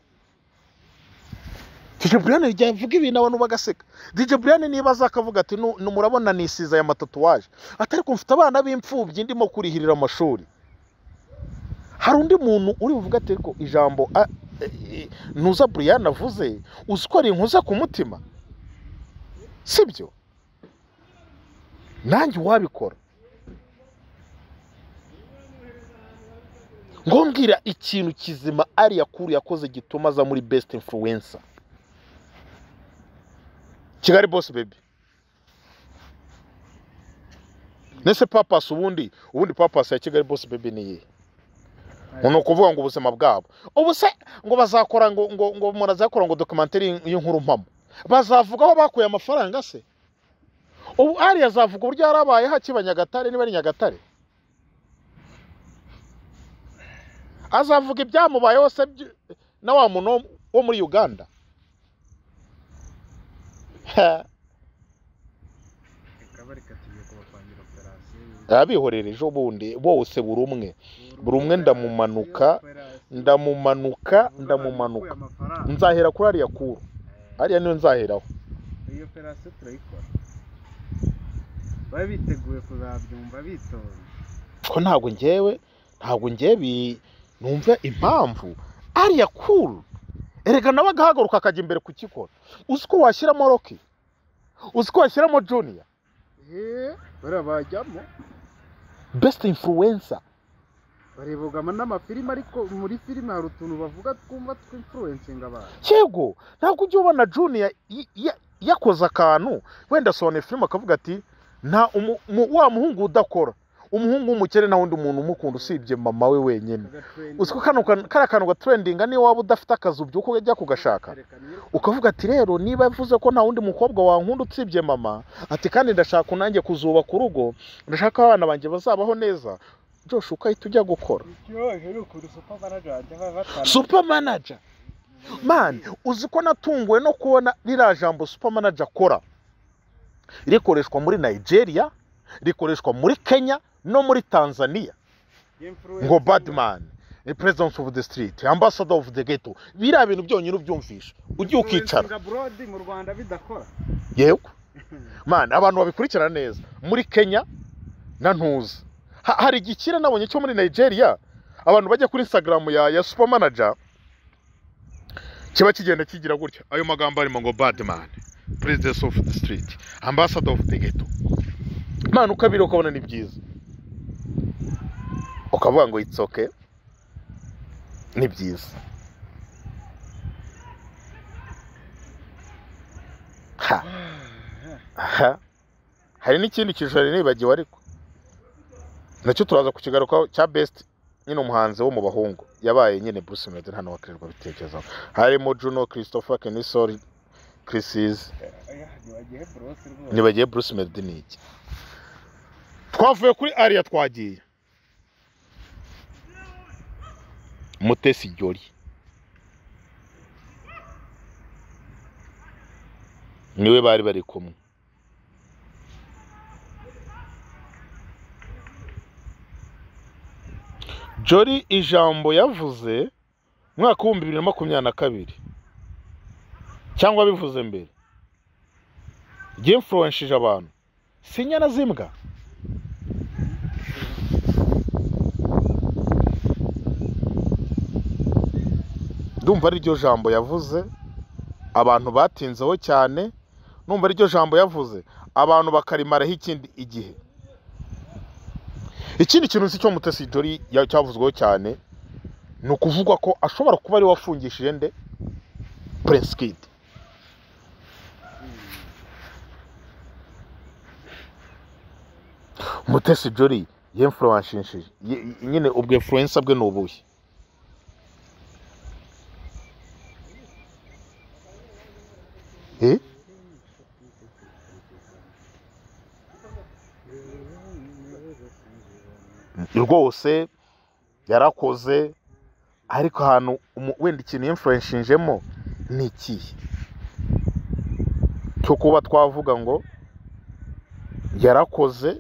DJ Brian yavuga ibintu abantu bagaseka. DJ Brian niba azakavuga ati murabona nisiza ya matatuwaje atari ko mfite abana b'imfubyi ndimo kurihirira amashuri. Hari undi muntu uri buvuga ati ko ijambo nuza Brian avuze uziko ari inkuza ku mutima, sibyo? Nanjye wabikora. Ngombwira ikintu kizima Alliah kuru yakoze gituma za muri best influencer. Kigali Boss Baby. Nese papas ubundi papas ya Kigali Boss Baby ni ye. Uno kuvuga ngo ubuzima bwabo. Ubuse ngo bazakora ngo murazakora ngo documentary y'inkuru mpamo. Bazavuga aho bakuye amafaranga se. Ubu Alliah azavuga uburyo yarabaye hakiba Nyagatare niba ari Nyagatare. Azavuga ibyamubayeho se na wa muntu wo muri Uganda. Abihorereje ubundi bose buri umwe ndamumanuka nzahera kuri Alliah kuru. Alliah niyo nzaheraho. Iyo operasiyo turayikora babiteguye kuzabyumva bitonze ko ntago ngewe numva impamvu Alliah kuru erega nabaga hagaruka akajya imbere kukikora. Uziko washyiramo Rocky, uziko washyiramo Junior, barabajyamo best influencer. barebogama n'amafilime, ariko muri filime hari utuntu bavuga twumva tw'influencing abantu. Yego ntabwo ujye ubona Junior yakoze akantu wenda sone filime akavuga ati nta wa muhungu udakora umuhungu w'umukene nta wundi muntu umukunda usibye mama we wenyine. Uziko kari akantu gatrendinga niyo waba udafite akazi ubyuka ujya kugashaka ukavuga ati rero niba yavuze ko nta wundi mukobwa wankunda usibye mama ati kandi ndashaka nanjye kuzubaka urugo ndashaka abana banjye bazabaho neza Josh ukahita ujya gukora super manager. Man, uziko natunguwe no kubona rira jambo super manager akora rikoreshwa muri Nigeria, rikoreshwa muri Kenya no muri Tanzania. Ngo badman, the president of the street, ambassador of the ghetto. Bira bintu byonyine ubyumvisha. Ujye ukicara. Mu Rwanda bidakora. Yego. Man, abantu babikurikirana neza. Muri Kenya na ntuza. Hari igikira nabonye cyo muri Nigeria. Abantu bajya kuri Instagram ya super manager. Kiba kigenda kigira gutya. Ayo magambo arimo ngo badman, president of the street, ambassador of the ghetto. Man, ukabira ukabona ni byiza. Ukavuga ngo it's okay. Ni byiza. Hari n'ikindi kijoro nibagiwe ariko. Nacyo turaza kukigaruka cya best nyine umuhanzi wo mu bahungu yabaye nyine Bruce Melody hano wakirirwa bitekerezaho. Harimo Juno, Christopher, Kenisol, Chris's. Nibagiye Bruce Melody ni iki. Twavuye kuri Alliah twagiye Mutesi Jolly. Niwe bari kumwe. Jolly ijambo yavuze mwaka wa 2022 cyangwa bivuze mbere influenceje abantu sinyana zimbwa. Ndumva ari ryo jambo yavuze abantu batinzeho cyane. Numva ari ryo jambo yavuze abantu bakarimaraho ikindi igihe. Ikindi kintu cyo Mutesi Jolly cyavuzweho cyane ni ukuvugwa ko ashobora kuba ari wafungishije nde Prince Kid. Mutesi Jolly influenceje nyine ubwo influencer bwe nubuye. Rwose yarakoze ariko ahantu wenda ikintu influenceingemo ni iki cyo kuba twavuga ngo yarakoze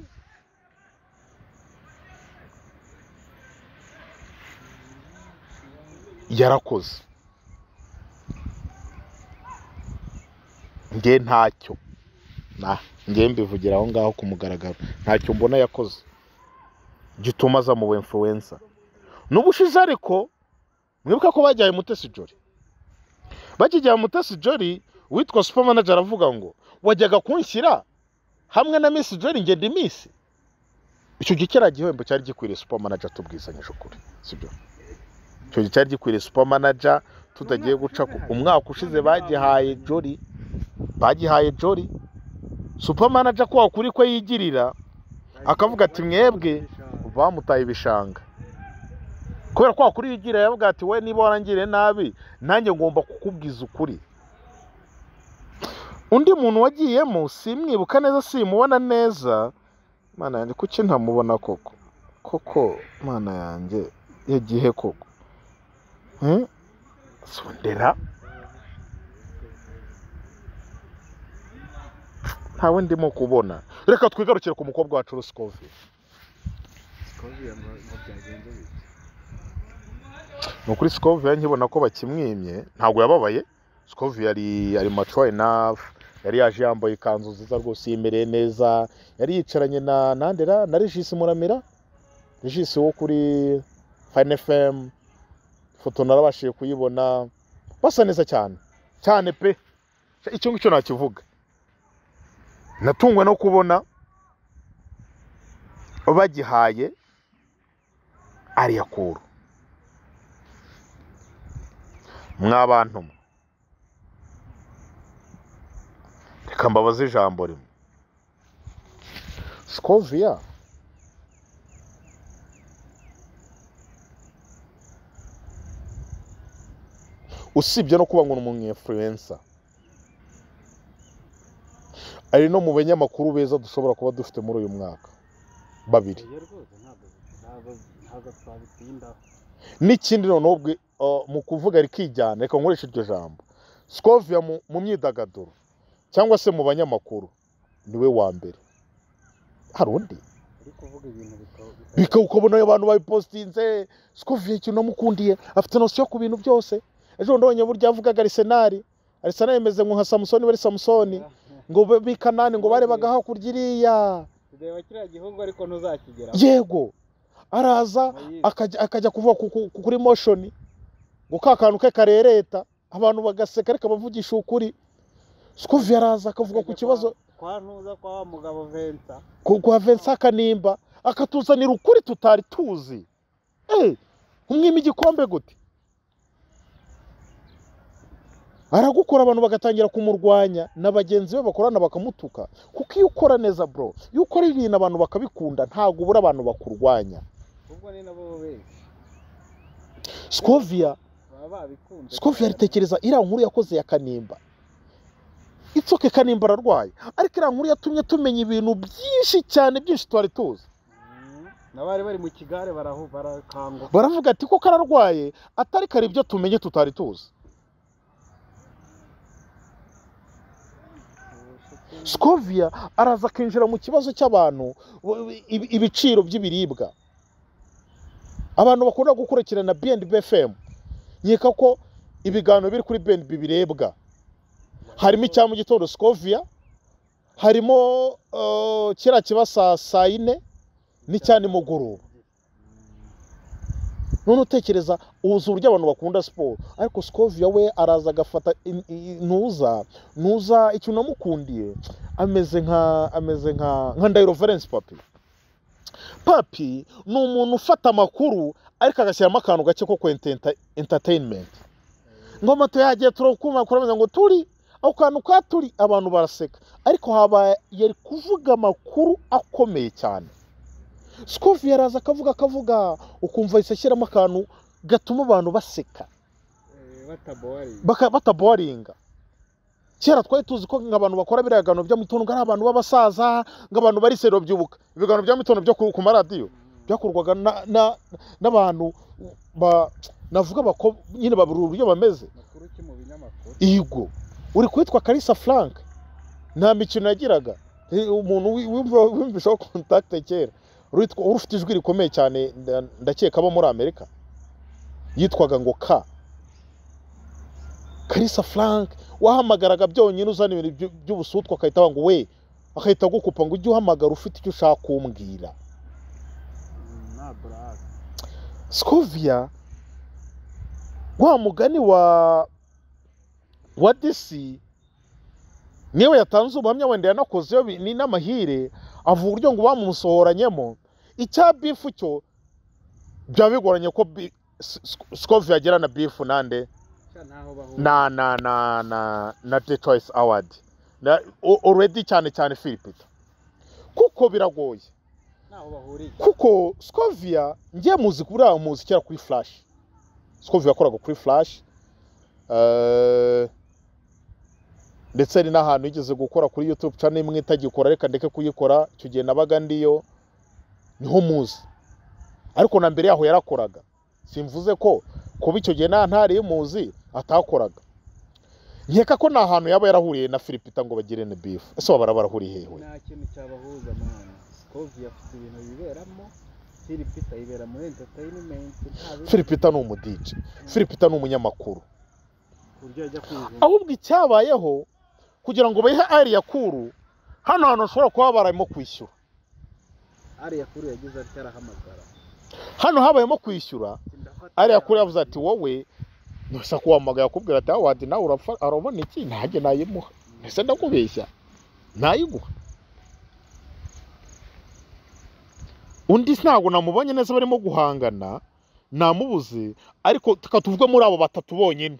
nge ntacyo nge mbivugira aho ngaho ku mugaragaro ntacyo mbona yakoze gituma za mu influencer n'ubushize ariko mwibuka ko bajyaye Mutesi Jolly. Bakijya Mutesi Jolly witwa super manager aravuga ngo wajyaga kunshyira hamwe na Miss Jolly nge ndi Miss. Icyo gikera gihembo cyari gikwiriye super manager tubwisanyije ukuri sibyo. Icyo cyari gikwiriye super manager tutagiye guca umwaka ushize bagihaye Jolly super manager ko akuri ko yigirira akavuga ati mwebwe bamutaye ibishanga kubera ko akuri yigira yavuga ati we niba warangire nabi nanjye ngomba kukubwiza ukuri. Undi muntu wagiyemo simwibuka neza simubona neza mana yanjye kuki ntamubona koko mana yanjye yagihe koko sondera ntawe ndimo kubona. Reka twigarukire ku mukobwa wacu SCOVIA. Nukuri SCOVIA nkibona ko bakimwimye ntago yababaye. SCOVIA ari mature enough, yari yaje yambaye ikanzu nziza rwose yimereye neza, yari yicaranye na nandera na Regis Muramira, Regis wo kuri Fine FM. Foto narabashiye kuyibona basa neza cyane pe. Icyo ngicyo nakivuga. Natungwe no kubona bagihaye Alliah kuru. Mwabantu reka mbabaze ijambo rimwe. SCOVIA usibye no kuba ngo umuntu influencer ari no mu banyamakuru beza dushobora kuba dufite muri uyu mwaka babiri. N'ikindi noneho mu kuvuga rikijyana, reka nkoresha iryo jambo, SCOVIA mu myidagaduro cyangwa se mu banyamakuru niwe wa mbere. Hari undi ukabona abantu babipostinze SCOVIA ikintu namukundiye afite nosiyo ku bintu byose. Ejo ndonye burya avugaga Arsenal yemeze nka Samsoni bari Samsoni ngo bikanane ngo barebaga hakurya iriya reba kiriya gihugu ariko ntuzakigera. Yego araza akajya kuvuga kuri motion ngo kakantu ke karereta abantu bagaseka ariko bavugisha ukuri. SCOVIA araza akavuga ku kibazo kwanuza kwa mugabo Vincent kwa Vincent Kanimba akatuzanira ukuri tutari tuzi. Umwimi igikombe gute aragukora abantu bagatangira kumurwanya n'abagenzi be bakorana bakamutuka. Kuko iyo ukora neza bro, iyo ukora ibintu abantu bakabikunda ntago ubura abantu bakurwanya. ubwo ni nabo benshi. SCOVIA ritekereza iriya nkuru yakoze ya Kanimba, itsoke Kanimba ararwaye, ariko iriya nkuru yatumye tumenya ibintu byinshi cyane byinshi twari tuzi. Nabari bari mu kigare barakango baravuga ati ko kararwaye atari kare ibyo tumenye tutari tuzi. SCOVIA araza akinjira mu kibazo cy'abantu, ibiciro by'ibiribwa. Abantu bakunda gukurikirana BNB FM nyeka ko ibiganiro biri kuri BNB birebwa. Harimo icya mu gitondo SCOVIA, harimo kira kibasa saa 4 n'icyane mugoroba. None utekereza ubuzuru ry'abantu bakunda sport, ariko SCOVIA we araza agafata nuza icyo namukundiye ameze nka Ndahiro Valence Papi ni umuntu ufata amakuru ariko agashyiramo akantu gake ko entertainment. Ngoma to yagiye turokuma kurameza ngo turi aho kantu ka turi abantu baraseka, ariko haba yari kuvuga amakuru akomeye cyane. SCOVIA araza akavuga ukumva isashyiramo akantu gatuma abantu baseka bataboringa. Kera twari tuzi ko nk'abantu bakora biragano bya mitondo ari abantu b'abasaza, ng'abantu bari sero byubuka. Ibigano bya mitondo byo ku maradiyo byakurwaga n'abantu navuga bako nyine baburu uburyo bameze. Yego uri kwitwa Kalisa Frank nta mikino yagiraga, umuntu wimvishaho contact kera urufite ijwi rikomeye cyane, ndakeka abo muri Amerika yitwaga ngo Kalisa Frank. Wahamagaraga byonyine uzana ibintu by'ubusutwa akahita ngo we akahita gukupa ngo ujye uhamagara ufite icyo ushaka kumbwira. SCOVIA wa mugani wa DC niwe yatanze ubuhamya wenda yanakoze ni n'amahire avuga uburyo ngo bamumusohoranyemo icya beef cyo byabigoranye ko SCOVIA agera na beef nande na The Choice Award already cyane Philipita, kuko biragoye kuko SCOVIA ngiye muzi kuri muzi cyera kuri Flash. SCOVIA yakoraga kuri Flash, ndetse ari n'ahantu yigeze gukora kuri YouTube channel imwe itagikora, reka ndeke kuyikora cyo gihe nabaga ndiyo niho muzi, ariko na mbere yaho yarakoraga. Simvuze ko kuba icyo gihe ntari muzi atakoraga. Nkeka ko nta hantu yaba yarahuriye na Philipita ngo bagire ne beef. Ese wabara barahuriye hehe? Nta kintu cyabahuza man. SCOVIA afite ibintu biberamo, Philipita ibera muri entertainment. Philipita ni umudije, Philipita ni umunyamakuru. Ahubwo icyabayeho kugira ngo bayihe Alliah kuru, hano ushobora kuba barayimo kwishyura. Alliah kuru yagize ati arahamagara. Hano habayemo kwishyura, Alliah kuru yavuze ati wowe nusa kuhamagara yakubwira ati awadi nawe urapfa arabona iki ntajye nayimuha. Ese ndakubeshya nayiguha. Undi ntago namubonye neza barimo guhangana, namubuze, ariko tukatuvuga muri abo batatu bonyine.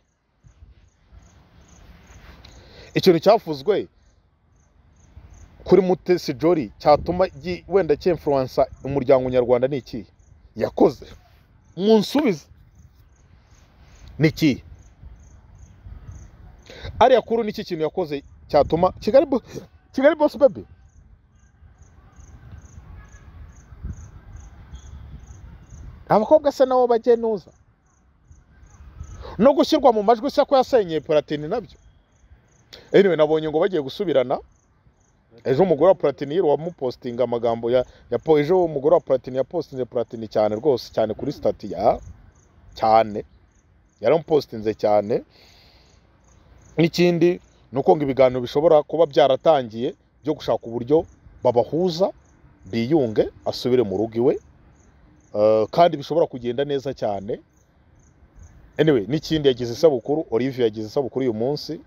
Ikintu cyafuzwe kuri Mutesi Jolly cyatuma wenda cy'influencer umuryango nyarwanda ni iki yakoze munsubize ni iki Alliah kuri niki kintu yakoze cyatuma Kigali boss baby abakobwa se nabo bagenuza no gushyirwa mu majwi se ko yasenyeye Platini nabyo. Anyway nabonye ngo bagiye gusubirana ejo umugore wa Platini yiri wamupostinga amagambo ya ejo umugore wa Platini yapostinze Platini cyane rwose cyane kuri stati ya cyane yaramupostinze cyane. N'ikindi nuko ngo ibiganiro bishobora kuba byaratangiye byo gushaka uburyo babahuza biyunge asubire mu rugo iwe, kandi bishobora kugenda neza cyane. Anyway n'ikindi yagize isabukuru, Olivia yagize isabukuru uyu munsi.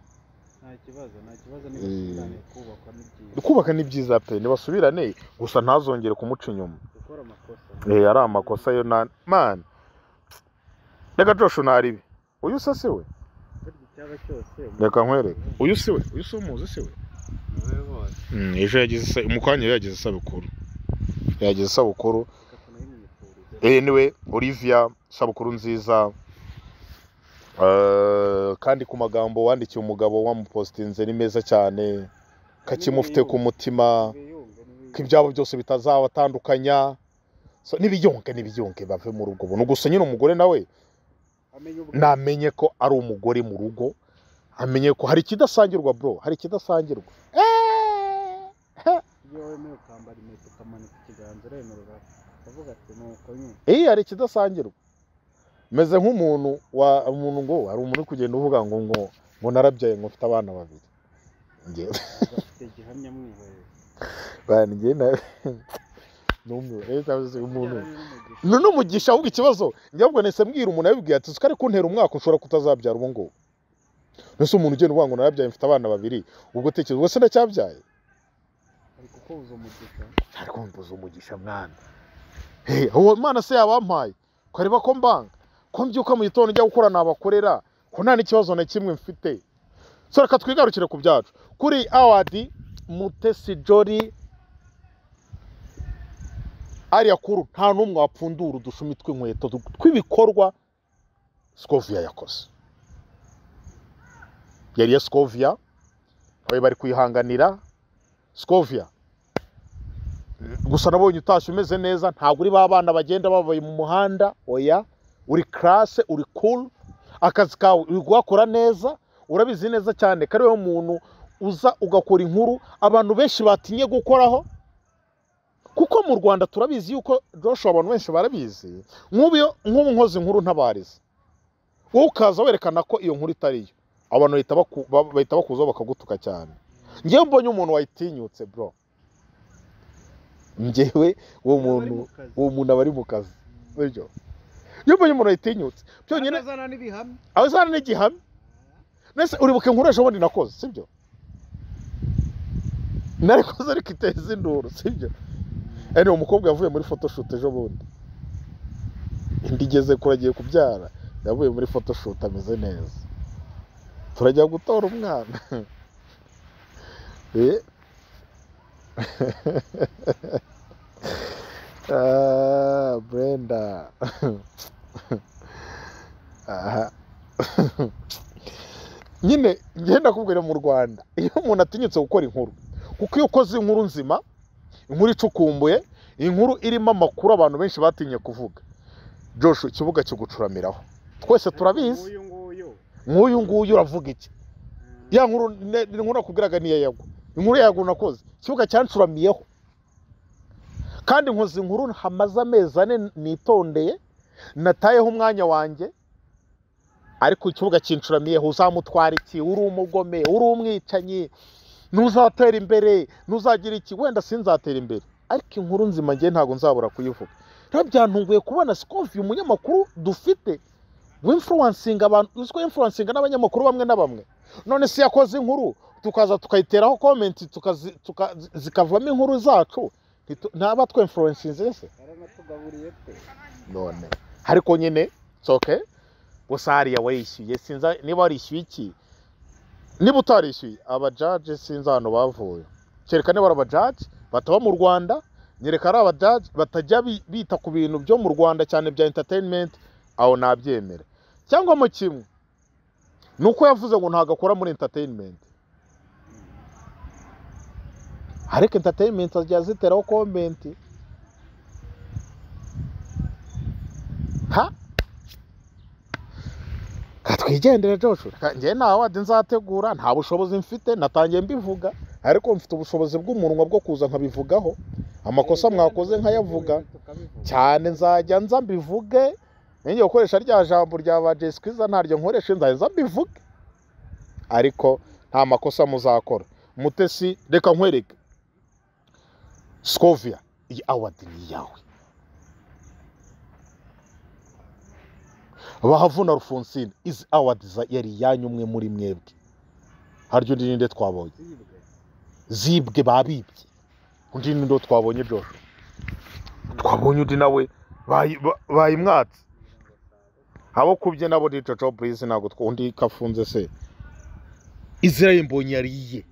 Nta kibazo nibasubirane kubaka ni byiza pe nibasubirane gusa ntazongere kumuca inyuma. Gukora amakosa Ari amakosa yo man reka Joshua naribi uyu se we cyaba cyose reka nkwereke uyu se umuzi se we ejo yagize umukanya yagize isabukuru anyway Olivia isabukuru nziza. Kandi ku magambo wandikiye umugabo wamupostinze ni meza cyane, kakimufite ku mutima ko ibyabo byose bitazabatandukanya. So nibiyonke bave mu rugo no gusa nyine umugore nawe namenye ko ari umugore mu rugo, amenye ko hari kidasangirwa bro, hari kidasangirwa. Yewe kambara impeta ukamanika ikiganza remerera avuga ati nuko nyine hari kidasangirwa. Meze nk'umuntu umuntu ngo hari umuntu kugenda uvuga ngo narabyaye ngo mfite abana babiri. Ngiye afite gihamya mwihoreye bani ngiye numwe umuntu n'umugisha ahubwo ikibazo njyabwo nese mbwira umuntu yabibwiye ati ukari kuntera umwaka ushobora kutazabyara ubu ngo nese umuntu ugenda uvuga ngo narabyaye mfite abana babiri ubwo tekerezo wese ndacyabyaye ariko mbuza umugisha mwana uwo mwana se yabampaye ko areba ko mbanga ko mbyuka mu gitondo njya gukora nabakorera ko nta n'ikibazo na kimwe mfite. So reka twigarukire ku byacu kuri award Mutesi Jolly Alliah kuri nta numwe wapfundura udushumi tw'inkweto twibikorwa SCOVIA yakoze. Yari ya SCOVIA abaye bari kwihanganira SCOVIA gusa nabonye utashye umeze neza, ntabwo uri babana bagenda babaye mu muhanda, oya uri classe uri cool, akazi kawe uri gukora neza, urabizi neza cyane kari we muntu uza ugakora inkuru abantu benshi batinye gukoraho, kuko mu Rwanda turabizi yuko Joshua abantu benshi barabizi nk'ubu nkoze inkuru ntabariza wowe ukaza werekana ko iyo nkuru itariyo, abantu bahita bakuzaho bakagutuka cyane. Ngiye mbonye umuntu wayitinyutse bro, njyewe uwo muntu abari mu kazi buryo iyo mbonye umuntu wayitinyutse byonyine azana n'igihamya. Nese uribuke inkuru ejo bundi nakoze sibyo, narikoze ariko iteza induru sibyo. Umukobwa yavuye muri photoshoot ejo bundi, indigeze kuragiye kubyara yavuye muri photoshoot ameze neza, turajya gutora umwana Brenda nyine ngenda kubwira mu Rwanda iyo umuntu atinyutse gukora inkuru, kuko iyo ukoze inkuru nzima, inkuru icukumbuye, inkuru irimo amakuru abantu benshi batinye kuvuga, Joshua ikibuga kigucuramiraho twese turabizi. Nk'uyu nguyu uravuga iki? Ya nkuru nakubwiraga niyo yagwa, inkuru yagwa nakoze ikibuga cyancuramiyeho, kandi nkoze inkuru hamaze amezi 4 nitondeye, natayeho umwanya wanjye, ariko ikibuga kincuramiyeho. Uzamutwara iki? Uri umugome, uri umwicanyi, ntuzatera imbere, ntuzagira iki. Wenda sinzatera imbere, ariko inkuru nzima ngiye ntago nzabura kuyivuga. Rero byantunguye kubona SCOVIA umunyamakuru dufite w'influencing abantu, uziko influencing n'abanyamakuru bamwe na bamwe, none si yakoze inkuru tukaza tukayiteraho comment zikavamo inkuru zacu, ntaba twe influencing se none. Ariko nyine okay gusa Alliah wayishyuye, sinza niba warishyuye iki, niba utarishyuye aba judge sinza hano bavuye, cyerekane bara aba judge bataba mu Rwanda, nyereka ari aba judge batajya bita ku bintu byo mu Rwanda cyane bya entertainment, aho nabyemera. Cyangwa mu kimwe nuko yavuze ngo ntago akora muri entertainment ariko entertainment ajya ziteraho comment ha katwigendera Joshua ngiye nawe wadi nzategura nta bushobozi mfite natangiye mbivuga ariko mfite ubushobozi bw'umunwa bwo kuza nkabivugaho amakosa mwakoze nkayavuga cyane nzajya nza mbivuge ngiye gukoresha rya jambo rya ba Jesquiza ntaryo nkoresha nzajya mbivuge ariko nta makosa muzakora Mutesi reka nkwereke SCOVIA iyi award ni yawe Bahavuna Rufonsine izi awards yari yanyu umwe muri mwebwe haryo undi ninde twabonye zibwe babibye undi ninde twabonye byose twabonye undi nawe bayimwatse abo kubye nabo ni Jojo Breeze nago twundi kafunze se Israel mbonye yariye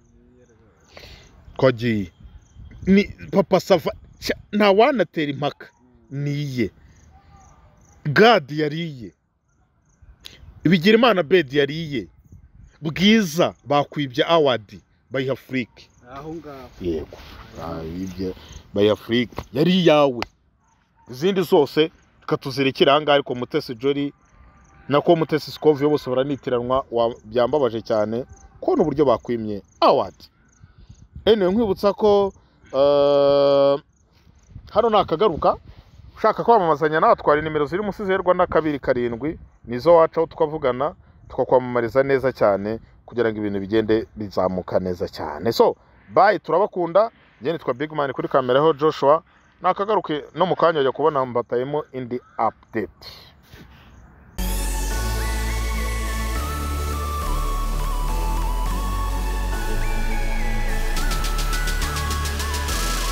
kwagiye ni papa sava nta wanatera impaka niye God yariye Bigira Imana bed yariye Bwiza bakwibye award by Africa aho ngaho yego ibye by Africa yari yawe izindi zose tukatuzirekira hanga ariko Mutesi Jolly nako Mutesi SCOVIA bose baranitiranwa byambabaje cyane ko n'uburyo bakwimye award nkwibutsa ko hano nakagaruka ushaka kwamamazanya natwara nimero ziri musize Rwanda 2 nizo wacaho tukavugana tukakwamamariza neza cyane kugira ngo ibintu bigende bizamuka neza cyane so bye turabakunda njye nitwa Big Man kuri kamera ho Joshua nakagaruke no mukanya yo kubona mbatayemo indi update